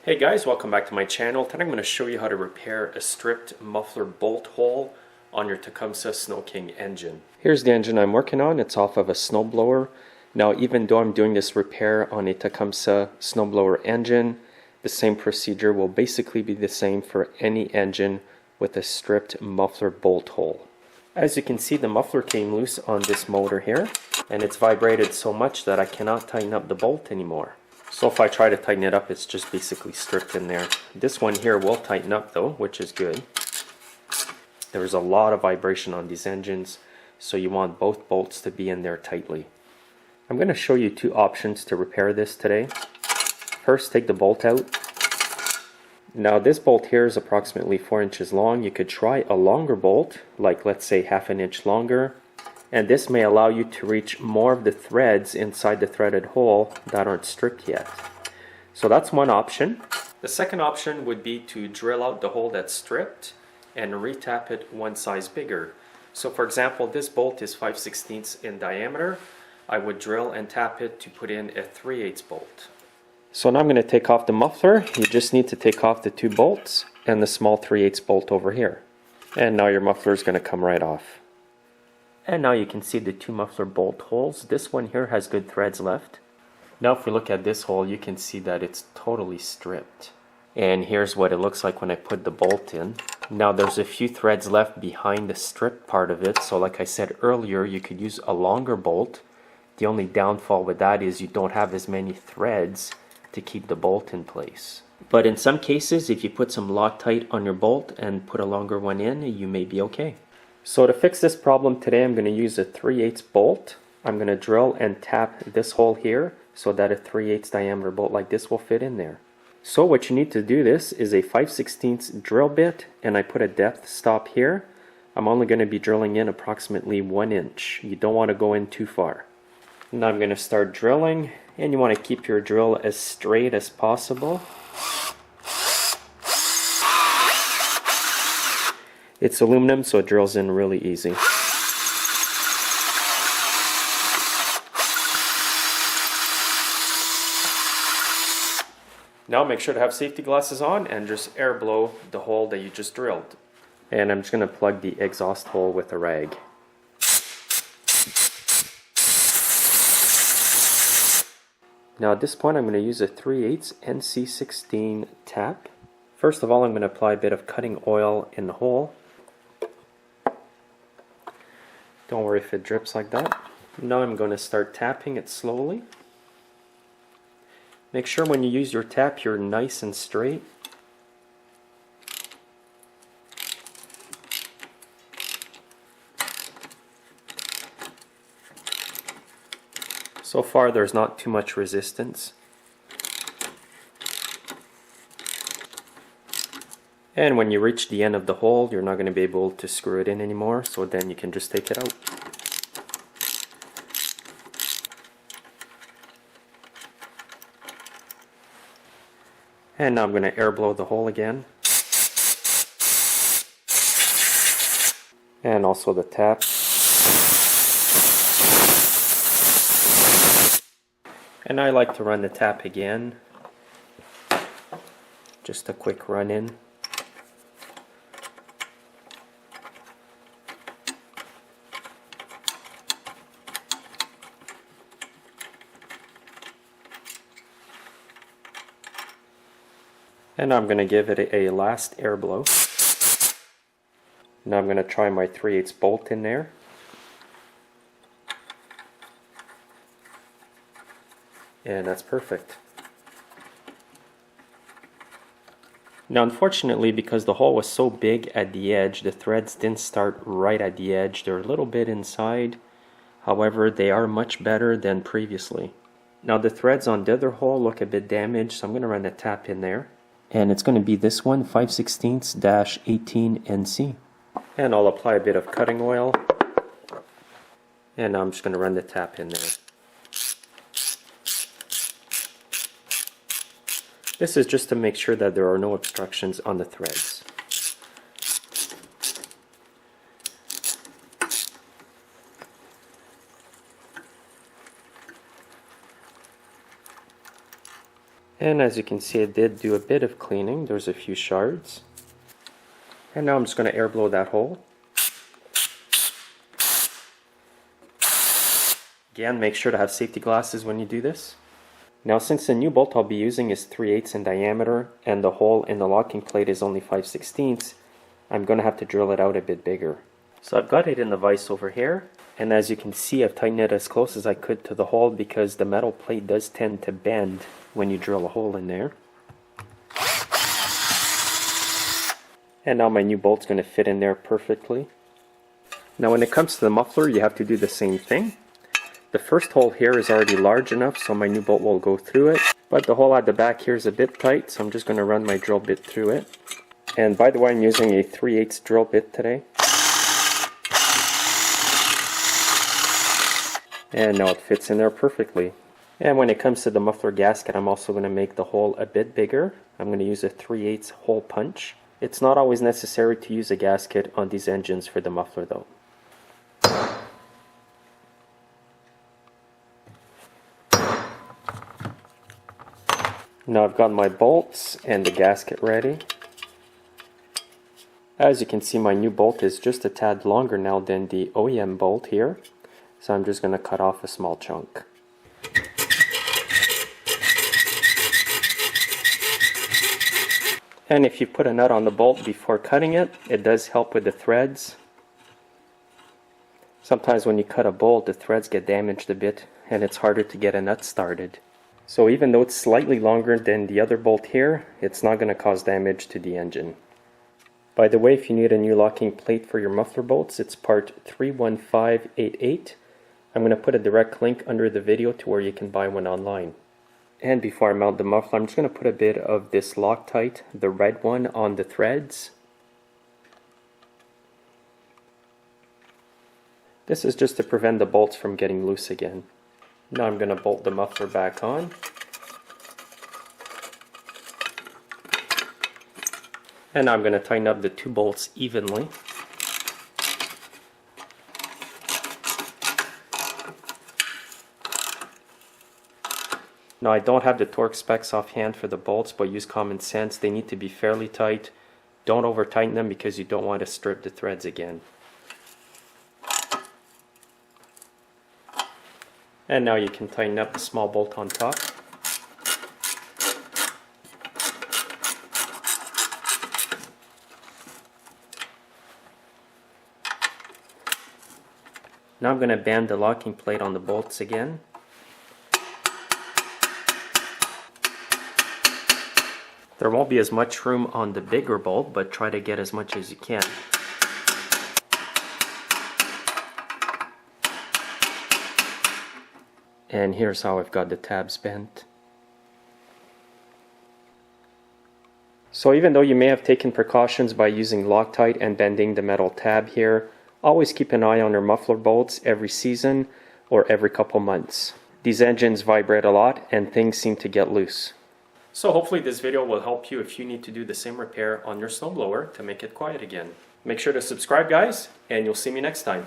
Hey guys, welcome back to my channel. Today I'm going to show you how to repair a stripped muffler bolt hole on your Tecumseh Snow King engine. Here's the engine I'm working on. It's off of a snowblower. Now even though I'm doing this repair on a Tecumseh snowblower engine, the same procedure will basically be the same for any engine with a stripped muffler bolt hole. As you can see, the muffler came loose on this motor here, and it's vibrated so much that I cannot tighten up the bolt anymore. So if I try to tighten it up, it's just basically stripped in there. This one here will tighten up though, which is good. There's a lot of vibration on these engines, so you want both bolts to be in there tightly. I'm going to show you two options to repair this today. First, take the bolt out. Now this bolt here is approximately 4 inches long. You could try a longer bolt, like let's say half an inch longer, and this may allow you to reach more of the threads inside the threaded hole that aren't stripped yet. So that's one option. The second option would be to drill out the hole that's stripped and retap it one size bigger. So for example, this bolt is 5/16 in diameter. I would drill and tap it to put in a 3/8 bolt. So now I'm going to take off the muffler. You just need to take off the two bolts and the small 3/8 bolt over here. And now your muffler is going to come right off. And now you can see the two muffler bolt holes. This one here has good threads left. Now if we look at this hole, you can see that it's totally stripped. And here's what it looks like when I put the bolt in. Now there's a few threads left behind the stripped part of it, so like I said earlier, you could use a longer bolt. The only downfall with that is you don't have as many threads to keep the bolt in place. But in some cases, if you put some Loctite on your bolt and put a longer one in, you may be okay. So to fix this problem today, I'm going to use a 3/8 bolt. I'm going to drill and tap this hole here so that a 3/8 diameter bolt like this will fit in there. So what you need to do this is a 5/16 drill bit, and I put a depth stop here. I'm only going to be drilling in approximately 1 inch. You don't want to go in too far. Now I'm going to start drilling, and you want to keep your drill as straight as possible. It's aluminum, so it drills in really easy. Now make sure to have safety glasses on and just air blow the hole that you just drilled. And I'm just going to plug the exhaust hole with a rag. Now at this point I'm going to use a 3/8 NC16 tap. First of all, I'm going to apply a bit of cutting oil in the hole. Don't worry if it drips like that. Now I'm going to start tapping it slowly. Make sure when you use your tap you're nice and straight. So far there's not too much resistance. And when you reach the end of the hole, you're not going to be able to screw it in anymore, so then you can just take it out. And now I'm going to air blow the hole again. And also the tap. And I like to run the tap again. Just a quick run in. And now I'm going to give it a last air blow. Now I'm going to try my 3/8 bolt in there. And that's perfect. Now unfortunately, because the hole was so big at the edge, the threads didn't start right at the edge. They're a little bit inside. However, they are much better than previously. Now the threads on the other hole look a bit damaged, so I'm going to run a tap in there. And it's going to be this one, 5/16-18 NC. And I'll apply a bit of cutting oil. And I'm just going to run the tap in there. This is just to make sure that there are no obstructions on the threads. And as you can see, it did do a bit of cleaning. There's a few shards. And now I'm just going to air blow that hole. Again, make sure to have safety glasses when you do this. Now, since the new bolt I'll be using is 3/8 in diameter and the hole in the locking plate is only 5/16, I'm going to have to drill it out a bit bigger. So I've got it in the vise over here, and as you can see, I've tightened it as close as I could to the hole because the metal plate does tend to bend when you drill a hole in there. And now my new bolt's going to fit in there perfectly. Now when it comes to the muffler, you have to do the same thing. The first hole here is already large enough so my new bolt will go through it, but the hole at the back here is a bit tight, so I'm just going to run my drill bit through it. And by the way, I'm using a 3/8 drill bit today. And now it fits in there perfectly. And when it comes to the muffler gasket, I'm also going to make the hole a bit bigger. I'm going to use a 3/8 hole punch. It's not always necessary to use a gasket on these engines for the muffler though. Now I've got my bolts and the gasket ready. As you can see, my new bolt is just a tad longer now than the OEM bolt here. So I'm just going to cut off a small chunk. And if you put a nut on the bolt before cutting it, it does help with the threads. Sometimes when you cut a bolt, the threads get damaged a bit and it's harder to get a nut started. So even though it's slightly longer than the other bolt here, it's not going to cause damage to the engine. By the way, if you need a new locking plate for your muffler bolts, it's part 31588. I'm going to put a direct link under the video to where you can buy one online. And before I mount the muffler, I'm just going to put a bit of this Loctite, the red one, on the threads. This is just to prevent the bolts from getting loose again. Now I'm going to bolt the muffler back on. And now I'm going to tighten up the two bolts evenly. Now I don't have the torque specs offhand for the bolts, but use common sense. They need to be fairly tight. Don't over tighten them because you don't want to strip the threads again. And now you can tighten up the small bolt on top. Now I'm going to band the locking plate on the bolts again. There won't be as much room on the bigger bolt, but try to get as much as you can. And here's how I've got the tabs bent. So even though you may have taken precautions by using Loctite and bending the metal tab here, always keep an eye on your muffler bolts every season or every couple months. These engines vibrate a lot and things seem to get loose. So hopefully this video will help you if you need to do the same repair on your snowblower to make it quiet again. Make sure to subscribe, guys, and you'll see me next time.